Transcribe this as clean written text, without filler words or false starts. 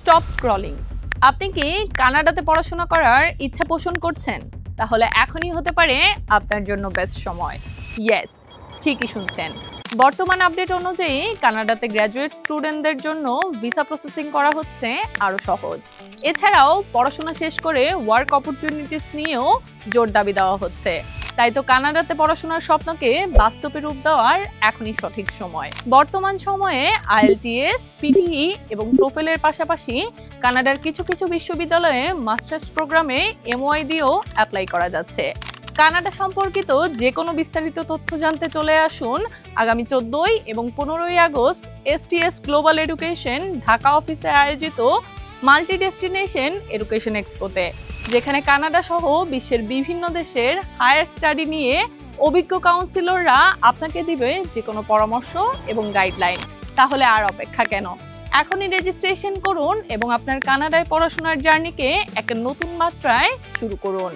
Stop scrolling. আপনি কি কানাডাতে পড়াশোনা করার ইচ্ছা পোষণ করছেন? তাহলে এখনই হতে পারে আপনার জন্য বেস্ট সময়। ইয়েস, ঠিকই শুনছেন। বর্তমান আপডেট অনুযায়ী কানাডাতে গ্র্যাজুয়েট স্টুডেন্টদের জন্য ভিসা প্রসেসিং করা হচ্ছে আরো সহজ। এছাড়াও পড়াশোনা শেষ করে ওয়ার্ক অপরচুনিটিস নিয়েও জোর দাবি দেওয়া হচ্ছে। তাই তো কানাডাতে পড়াশোনার স্বপ্নকে বাস্তবে রূপ দেওয়ার এখনই সঠিক সময়। বর্তমান সময়ে আইএলটিএস, পিটিই এবং টোফেলের পাশাপাশি কানাডার কিছু কিছু বিশ্ববিদ্যালয়ে মাস্টার্স প্রোগ্রামে এমওআই দিয়েও অ্যাপ্লাই করা যাচ্ছে। কানাডা সম্পর্কিত যে কোনো বিস্তারিত তথ্য জানতে চলে আসুন আগামী 14 এবং 15 August STS global education Dhaka অফিসে আয়োজিত মাল্টি ডেস্টিনেশন এডুকেশন এক্সপোতে, যেখানে কানাডা সহ বিশ্বের বিভিন্ন দেশের হায়ার স্টাডি নিয়ে অভিজ্ঞ কাউন্সিলররা আপনাকে দিবে যে কোনো পরামর্শ এবং গাইডলাইন। তাহলে আর অপেক্ষা কেন? এখনই রেজিস্ট্রেশন করুন এবং আপনার কানাডায় পড়াশোনার জার্নিকে একটা নতুন মাত্রায় শুরু করুন।